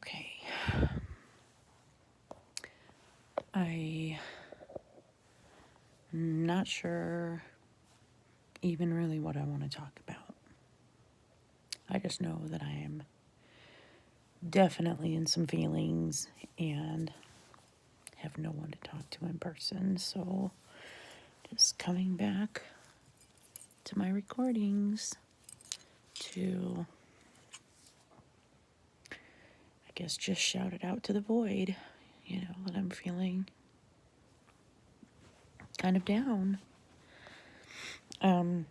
Okay. I'm not sure even really what I want to talk about. I just know that I am definitely in some feelings and have no one to talk to in person. So just coming back to my recordings to, I guess, just shout it out to the void, that I'm feeling kind of down. Um,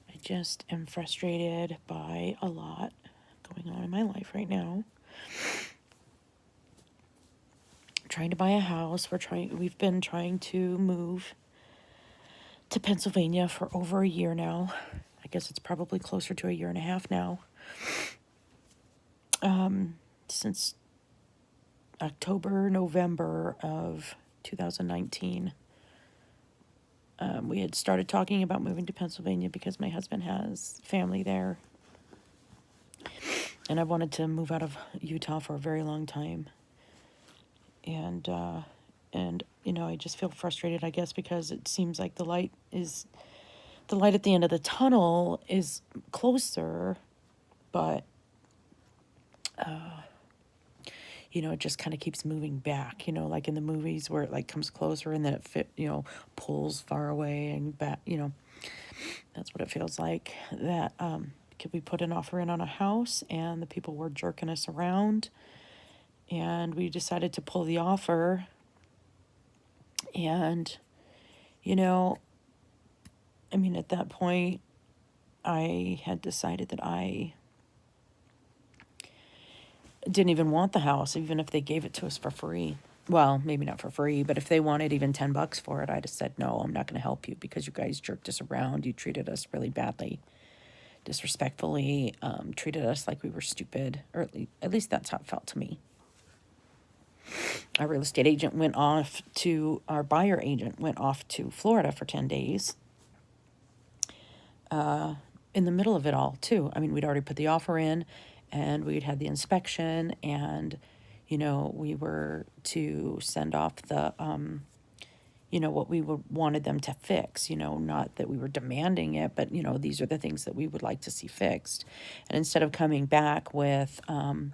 I just am frustrated by a lot going on in my life right now. Trying to buy a house. We've been trying to move to Pennsylvania for over a year now. I guess it's probably closer to a year and a half now. Since October, November of 2019. We had started talking about moving to Pennsylvania because my husband has family there. And I wanted to move out of Utah for a very long time. And I just feel frustrated, I guess, because it seems like the light at the end of the tunnel is closer, but it just kind of keeps moving back, like in the movies where it like comes closer and then pulls far away and back, that's what it feels like. That we put an offer in on a house and the people were jerking us around, and we decided to pull the offer. And at that point I had decided that I didn't even want the house, even if they gave it to us for free. Well, maybe not for free, but if they wanted even $10 for it, I just said, no, I'm not going to help you because you guys jerked us around. You treated us really badly, disrespectfully, treated us like we were stupid, or at least that's how it felt to me. Our buyer agent went off to Florida for 10 days. In the middle of it all, too. I mean, we'd already put the offer in, and we'd had the inspection, and, we were to send off the, what we wanted them to fix, not that we were demanding it, but, these are the things that we would like to see fixed. And instead of coming back with, we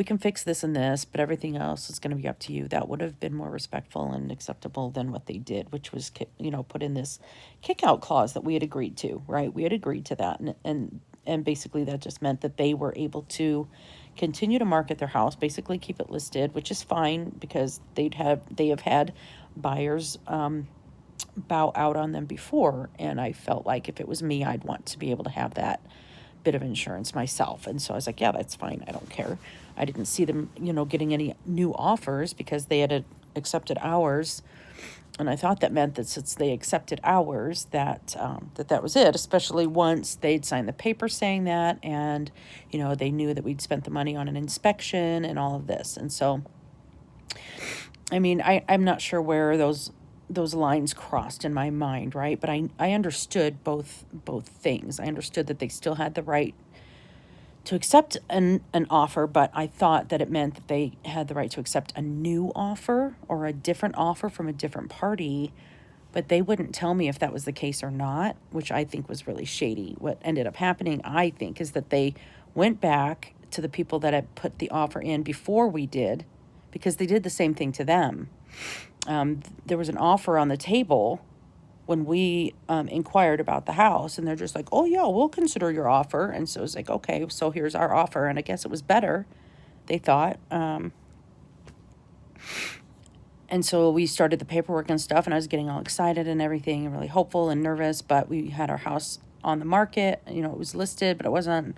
can fix this and this, but everything else is going to be up to you. That would have been more respectful and acceptable than what they did, which was, put in this kick-out clause that we had agreed to, right? We had agreed to that. And basically that just meant that they were able to continue to market their house, basically keep it listed, which is fine because they have had buyers bow out on them before. And I felt like if it was me, I'd want to be able to have that bit of insurance myself. And so I was like, yeah, that's fine. I don't care. I didn't see them, getting any new offers because they had accepted ours. And I thought that meant that since they accepted ours, that was it, especially once they'd signed the paper saying that, and, they knew that we'd spent the money on an inspection and all of this. And so, I mean, I'm not sure where those lines crossed in my mind, right? But I understood both things. I understood that they still had the right to accept an offer, but I thought that it meant that they had the right to accept a new offer or a different offer from a different party, but they wouldn't tell me if that was the case or not, which I think was really shady. What ended up happening, I think, is that they went back to the people that had put the offer in before we did, because they did the same thing to them. There was an offer on the table when we inquired about the house, and they're just like, oh, yeah, we'll consider your offer. And so it's like, okay, so here's our offer. And I guess it was better, they thought. And so we started the paperwork and stuff, and I was getting all excited and everything and really hopeful and nervous. But we had our house on the market. It was listed, but it wasn't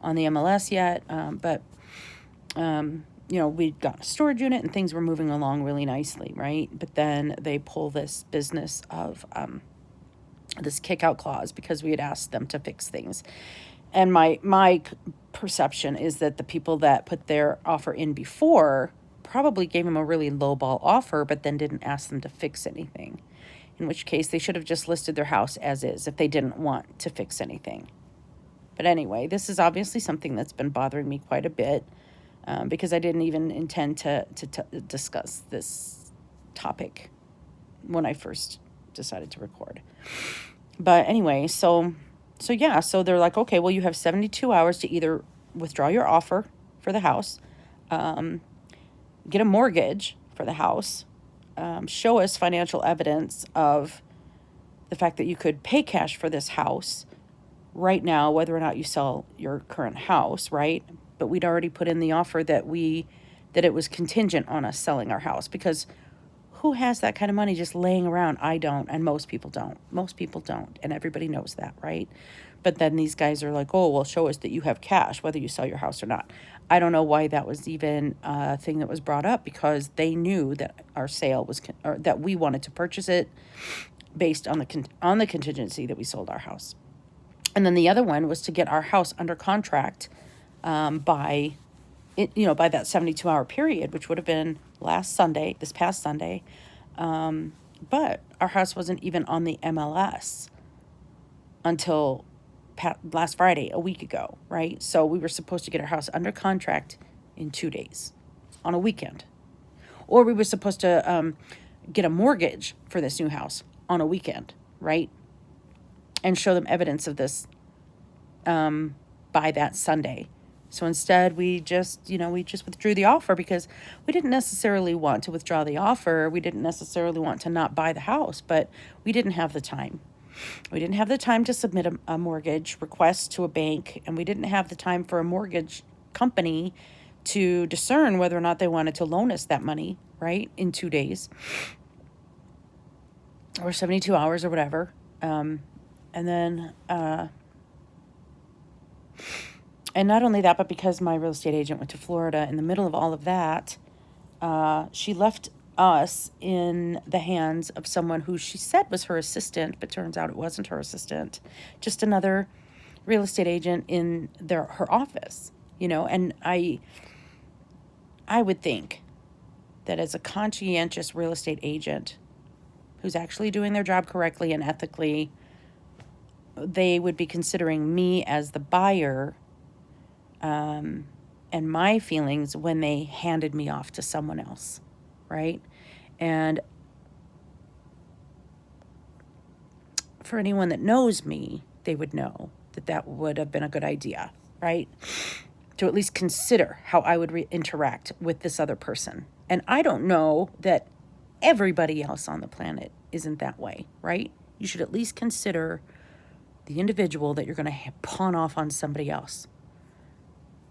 on the MLS yet. We'd got a storage unit and things were moving along really nicely, right? But then they pull this business of this kick-out clause because we had asked them to fix things. And my perception is that the people that put their offer in before probably gave them a really lowball offer, but then didn't ask them to fix anything. in which case they should have just listed their house as is if they didn't want to fix anything. But anyway, this is obviously something that's been bothering me quite a bit, because I didn't even intend to discuss this topic when I first decided to record. But anyway, so they're like, okay, well, you have 72 hours to either withdraw your offer for the house, get a mortgage for the house, show us financial evidence of the fact that you could pay cash for this house right now, whether or not you sell your current house, right? But we'd already put in the offer that it was contingent on us selling our house, because who has that kind of money just laying around? I don't, and most people don't. Most people don't, and everybody knows that, right? But then these guys are like, oh, well, show us that you have cash, whether you sell your house or not. I don't know why that was even a thing that was brought up, because they knew that our sale was, or that we wanted to purchase it based on the contingency that we sold our house. And then the other one was to get our house under contract by that 72-hour period, which would have been this past Sunday. But our house wasn't even on the MLS until last Friday, a week ago, right? So we were supposed to get our house under contract in 2 days on a weekend. Or we were supposed to get a mortgage for this new house on a weekend, right? And show them evidence of this by that Sunday. So instead, we just withdrew the offer, because we didn't necessarily want to withdraw the offer. We didn't necessarily want to not buy the house, but we didn't have the time. We didn't have the time to submit a mortgage request to a bank, and we didn't have the time for a mortgage company to discern whether or not they wanted to loan us that money, right, in 2 days or 72 hours or whatever. And then... And not only that, but because my real estate agent went to Florida in the middle of all of that, she left us in the hands of someone who she said was her assistant, but turns out it wasn't her assistant, just another real estate agent in her office, and I would think that as a conscientious real estate agent who's actually doing their job correctly and ethically, they would be considering me as the buyer, and my feelings when they handed me off to someone else, right? And for anyone that knows me, they would know that would have been a good idea, right? To at least consider how I would interact with this other person. And I don't know that everybody else on the planet isn't that way, right? You should at least consider the individual that you're going to pawn off on somebody else,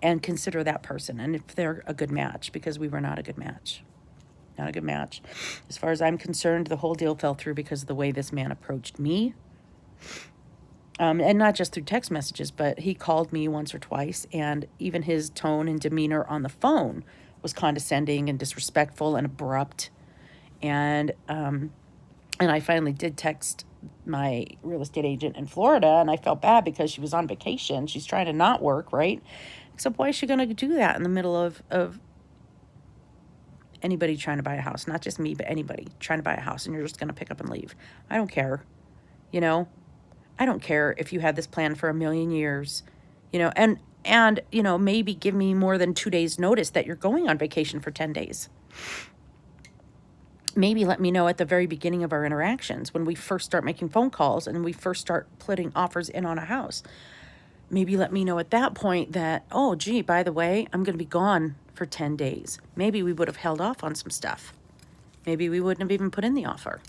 and consider that person, and if they're a good match, because we were not a good match. Not a good match. As far as I'm concerned, the whole deal fell through because of the way this man approached me. And not just through text messages, but he called me once or twice, and even his tone and demeanor on the phone was condescending and disrespectful and abrupt. And I finally did text my real estate agent in Florida, and I felt bad because she was on vacation. She's trying to not work, right? Except why is she going to do that in the middle of anybody trying to buy a house? Not just me, but anybody trying to buy a house, and you're just going to pick up and leave. I don't care, I don't care if you had this plan for a million years, and maybe give me more than 2 days notice that you're going on vacation for 10 days. Maybe let me know at the very beginning of our interactions, when we first start making phone calls and we first start putting offers in on a house. Maybe let me know at that point that, oh, gee, by the way, I'm going to be gone for 10 days. Maybe we would have held off on some stuff. Maybe we wouldn't have even put in the offer.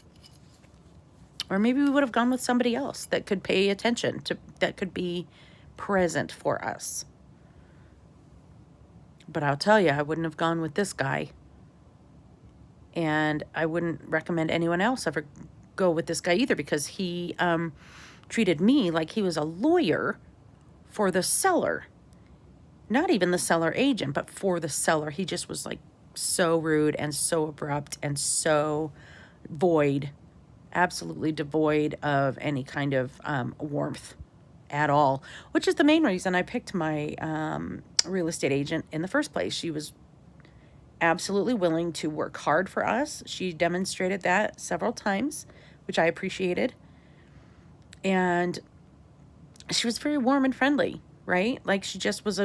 Or maybe we would have gone with somebody else that could pay attention that could be present for us. But I'll tell you, I wouldn't have gone with this guy. And I wouldn't recommend anyone else ever go with this guy either, because he treated me like he was a lawyer for the seller. Not even the seller agent, but for the seller. He just was like so rude and so abrupt and so absolutely devoid of any kind of warmth at all, which is the main reason I picked my real estate agent in the first place. She was absolutely willing to work hard for us. She demonstrated that several times which I appreciated. And she was very warm and friendly, right? Like she just was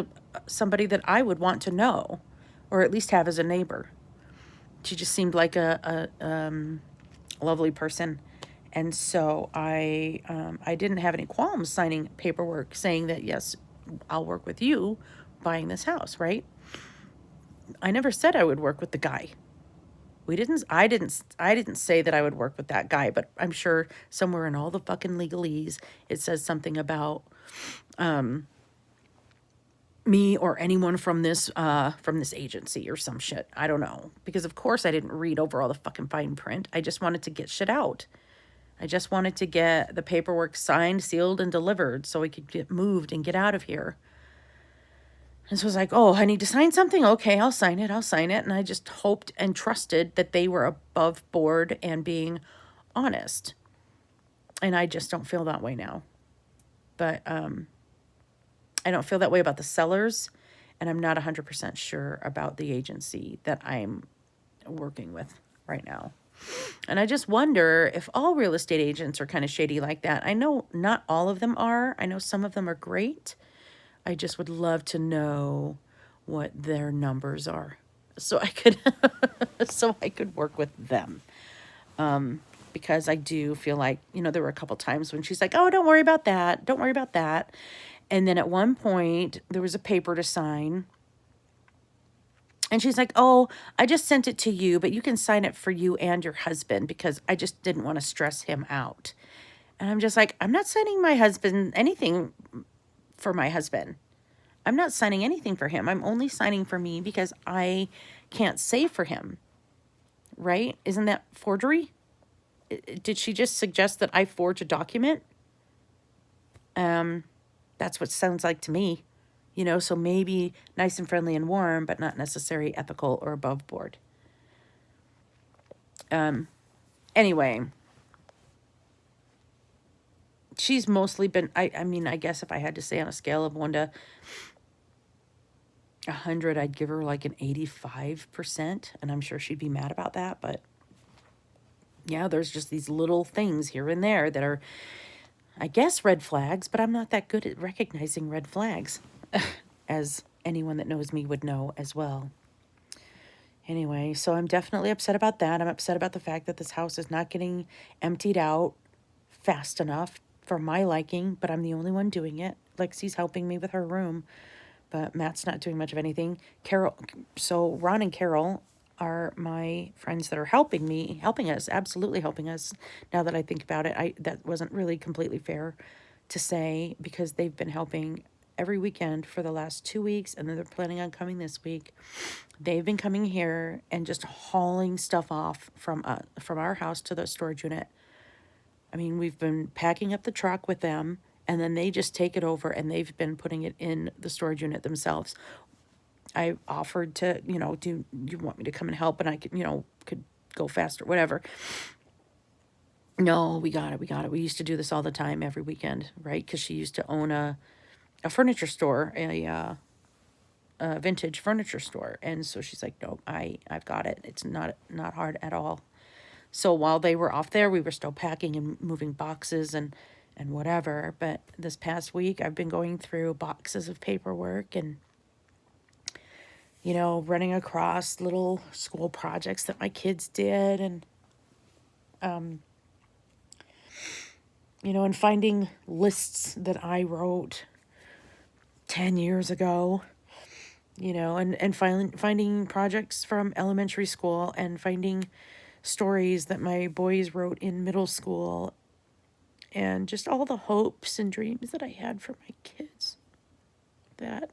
somebody that I would want to know, or at least have as a neighbor. She just seemed like a lovely person. And so I didn't have any qualms signing paperwork saying that, yes, I'll work with you buying this house, right? I never said I would work with the guy. I didn't say that I would work with that guy, but I'm sure somewhere in all the fucking legalese it says something about me or anyone from this agency or some shit. I don't know. Because of course I didn't read over all the fucking fine print. I just wanted to get shit out. I just wanted to get the paperwork signed, sealed, and delivered so we could get moved and get out of here. And so I was like, oh, I need to sign something? Okay, I'll sign it. I'll sign it. And I just hoped and trusted that they were above board and being honest. And I just don't feel that way now. But I don't feel that way about the sellers. And I'm not 100% sure about the agency that I'm working with right now. And I just wonder if all real estate agents are kind of shady like that. I know not all of them are. I know some of them are great. I just would love to know what their numbers are so I could so I could work with them. Because I do feel like, there were a couple times when she's like, "Oh, don't worry about that. Don't worry about that." And then at one point there was a paper to sign. And she's like, "Oh, I just sent it to you, but you can sign it for you and your husband because I just didn't want to stress him out." And I'm just like, I'm not signing my husband anything for my husband. I'm not signing anything for him. I'm only signing for me because I can't say for him. Right? Isn't that forgery? Did she just suggest that I forge a document? That's what it sounds like to me. So maybe nice and friendly and warm, but not necessarily ethical or above board. Anyway, she's mostly been, I mean, I guess if I had to say on a scale of 1 to 100, I'd give her like an 85%, and I'm sure she'd be mad about that, but yeah, there's just these little things here and there that are, I guess, red flags, but I'm not that good at recognizing red flags, as anyone that knows me would know as well. Anyway, so I'm definitely upset about that. I'm upset about the fact that this house is not getting emptied out fast enough for my liking, but I'm the only one doing it. Lexi's helping me with her room, but Matt's not doing much of anything. So Ron and Carol are my friends that are helping us, absolutely helping us. Now that I think about it, that wasn't really completely fair to say because they've been helping every weekend for the last 2 weeks, and then they're planning on coming this week. They've been coming here and just hauling stuff off from our house to the storage unit. I mean, we've been packing up the truck with them, and then they just take it over, and they've been putting it in the storage unit themselves. I offered to, do you want me to come and help? And I could go faster, whatever. No, we got it. We used to do this all the time, every weekend, right? Because she used to own a furniture store, a vintage furniture store. And so she's like, "No, I've got it. It's not hard at all." So while they were off there, we were still packing and moving boxes and whatever. But this past week, I've been going through boxes of paperwork and, running across little school projects that my kids did and, and finding lists that I wrote 10 years ago, and finding projects from elementary school and finding stories that my boys wrote in middle school and just all the hopes and dreams that I had for my kids that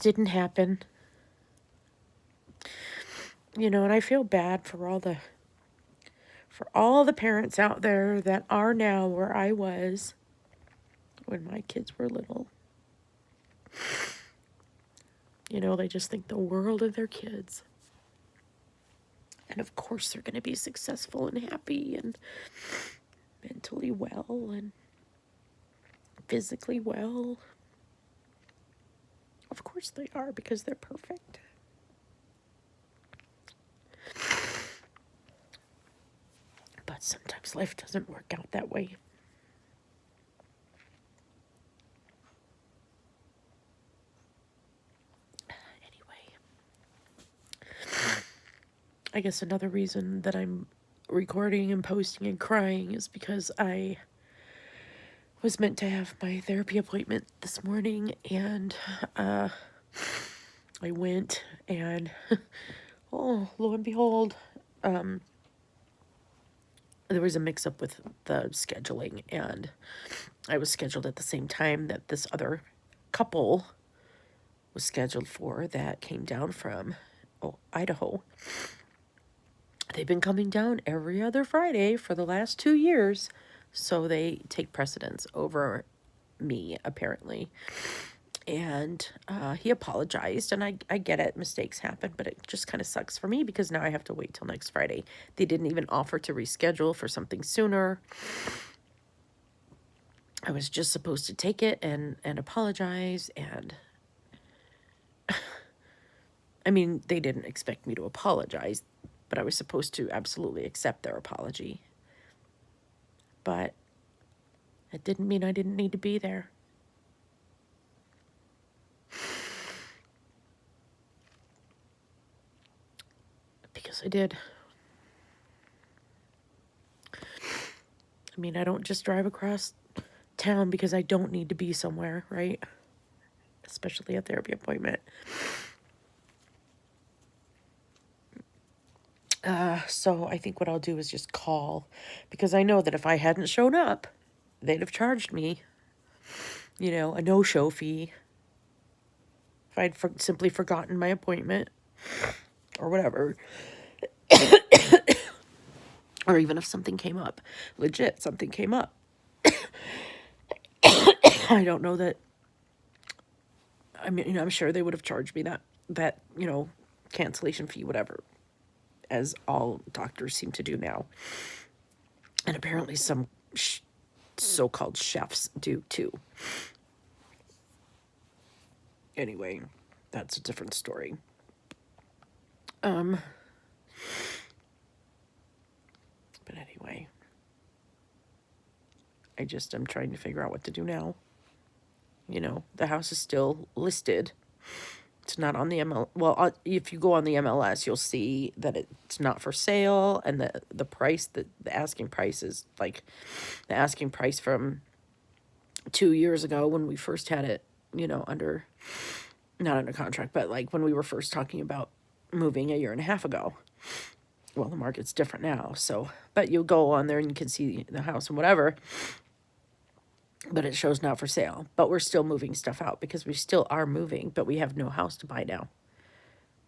didn't happen. And I feel bad for all the parents out there that are now where I was when my kids were little. They just think the world of their kids. And of course they're going to be successful and happy and mentally well and physically well. Of course they are, because they're perfect. sometimes life doesn't work out that way. Anyway, I guess another reason that I'm recording and posting and crying is because I was meant to have my therapy appointment this morning, and I went, and oh, lo and behold, there was a mix-up with the scheduling, and I was scheduled at the same time that this other couple was scheduled for that came down from Idaho. They've been coming down every other Friday for the last 2 years, so they take precedence over me, apparently. And he apologized, and I get it, mistakes happen, but it just kind of sucks for me because now I have to wait till next Friday. They didn't even offer to reschedule for something sooner. I was just supposed to take it and apologize, and I mean, they didn't expect me to apologize, but I was supposed to absolutely accept their apology. But it didn't mean I didn't need to be there. Because I did. I mean, I don't just drive across town because I don't need to be somewhere, right? Especially a therapy appointment. So I think what I'll do is just call, because I know that if I hadn't shown up, they'd have charged me, a no-show fee. If I'd simply forgotten my appointment or whatever. Or even if something came up, legit, something came up. I don't know that, I mean, I'm sure they would have charged me that cancellation fee, whatever, as all doctors seem to do now. And apparently some so-called chefs do too. Anyway, that's a different story. But anyway, I'm trying to figure out what to do now. The house is still listed. It's not on the MLS. Well, if you go on the MLS, you'll see that it's not for sale, and the price, the asking price is like the asking price from 2 years ago when we first had it, not under contract, but like when we were first talking about moving a year and a half ago. Well, the market's different now, so, but you'll go on there and you can see the house and whatever, but it shows not for sale. But we're still moving stuff out because we still are moving, but we have no house to buy now,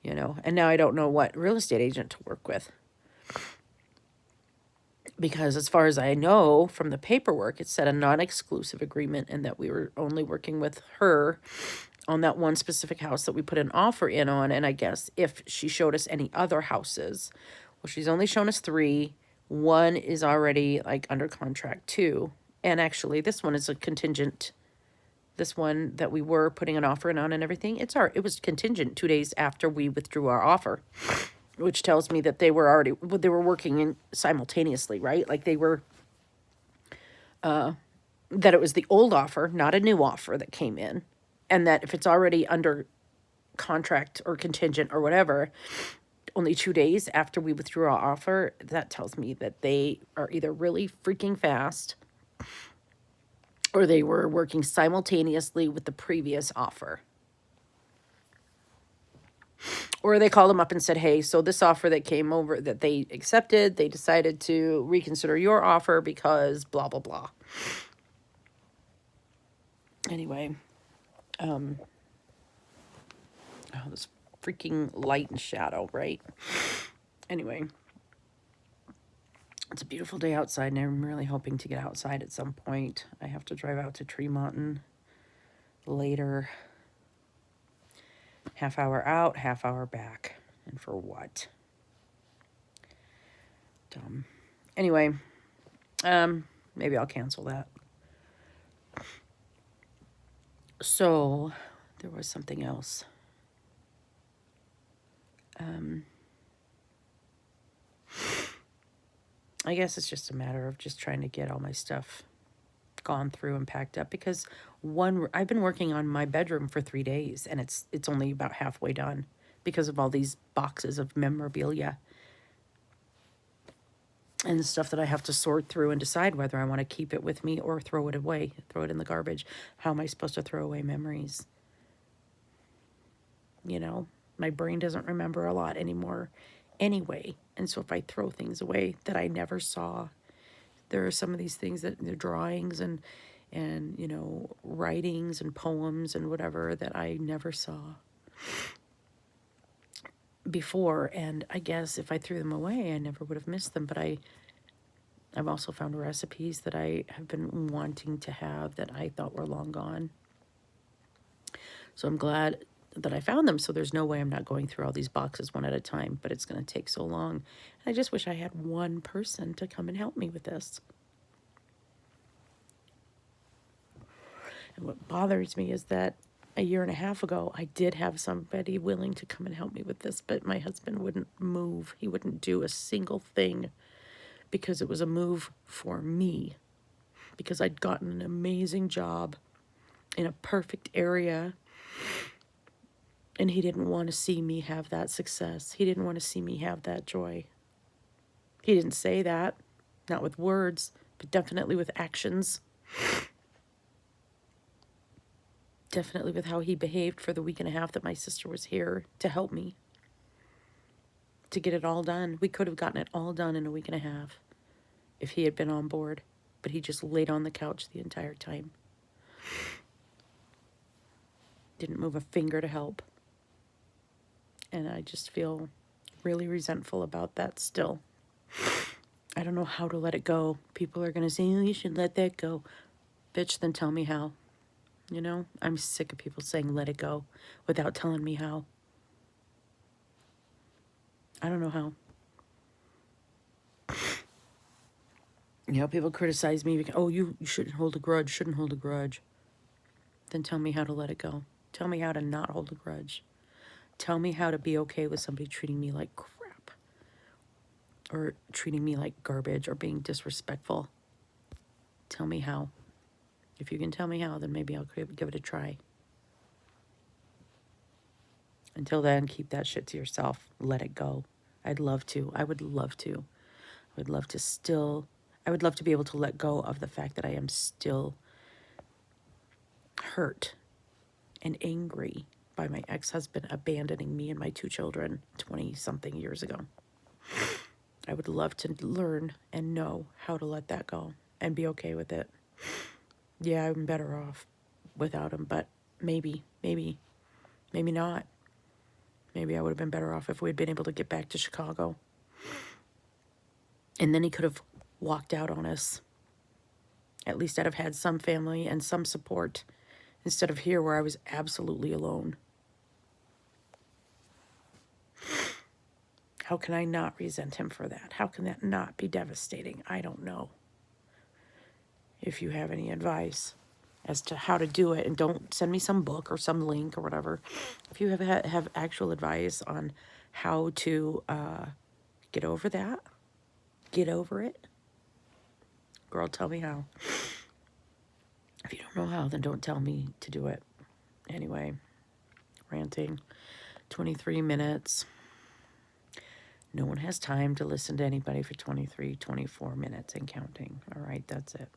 and now I don't know what real estate agent to work with. Because as far as I know from the paperwork, it said a non-exclusive agreement, and that we were only working with her on that one specific house that we put an offer in on. And I guess if she showed us any other houses, well, she's only shown us 3. One is already like under contract too. And actually this one is a contingent. This one that we were putting an offer in on and everything, it was contingent 2 days after we withdrew our offer, which tells me that they were working in simultaneously, right? Like they were, that it was the old offer, not a new offer that came in. And that if it's already under contract or contingent or whatever, only 2 days after we withdrew our offer, that tells me that they are either really freaking fast or they were working simultaneously with the previous offer. Or they called them up and said, hey, so this offer that came over that they accepted, they decided to reconsider your offer because blah, blah, blah. Anyway, this freaking light and shadow, right? Anyway, it's a beautiful day outside, and I'm really hoping to get outside at some point. I have to drive out to Tremonton later. Half hour out, half hour back. And for what? Dumb. Anyway, maybe I'll cancel that. So, there was something else. I guess it's just a matter of just trying to get all my stuff gone through and packed up, because I've been working on my bedroom for 3 days, and it's only about halfway done because of all these boxes of memorabilia and stuff that I have to sort through and decide whether I want to keep it with me or throw it away, throw it in the garbage. How am I supposed to throw away memories? You know, my brain doesn't remember a lot anymore anyway. And so if I throw things away that I never saw, there are some of these things that the drawings and you know, writings and poems and whatever that I never saw before. And I guess if I threw them away, I never would have missed them. But I've also found recipes that I have been wanting to have that I thought were long gone. So I'm glad that I found them. So there's no way I'm not going through all these boxes one at a time, but it's going to take so long. And I just wish I had one person to come and help me with this. And what bothers me is that a year and a half ago, I did have somebody willing to come and help me with this, but my husband wouldn't move. He wouldn't do a single thing because it was a move for me, because I'd gotten an amazing job in a perfect area, and he didn't want to see me have that success. He didn't want to see me have that joy. He didn't say that, not with words, but definitely with actions. Definitely with how he behaved for the week and a half that my sister was here to help me, to get it all done. We could have gotten it all done in a week and a half if he had been on board, but he just laid on the couch the entire time. Didn't move a finger to help. And I just feel really resentful about that still. I don't know how to let it go. People are going to say, oh, you should let that go. Bitch, then tell me how. You know, I'm sick of people saying let it go without telling me how. I don't know how. You know, people criticize me because, oh, you shouldn't hold a grudge, shouldn't hold a grudge. Then tell me how to let it go. Tell me how to not hold a grudge. Tell me how to be okay with somebody treating me like crap, or treating me like garbage, or being disrespectful. Tell me how. If you can tell me how, then maybe I'll give it a try. Until then, keep that shit to yourself. Let it go. I'd love to. I would love to. I would love to still... I would love to be able to let go of the fact that I am still hurt and angry by my ex-husband abandoning me and my 2 children 20-something years ago. I would love to learn and know how to let that go and be okay with it. Yeah, I'm better off without him, but maybe not. Maybe I would have been better off if we'd been able to get back to Chicago. And then he could have walked out on us. At least I'd have had some family and some support, instead of here where I was absolutely alone. How can I not resent him for that? How can that not be devastating? I don't know. If you have any advice as to how to do it, and don't send me some book or some link or whatever. If you have actual advice on how to get over that, get over it, girl, tell me how. If you don't know how, then don't tell me to do it. Anyway, ranting, 23 minutes. No one has time to listen to anybody for 23, 24 minutes and counting. All right, that's it.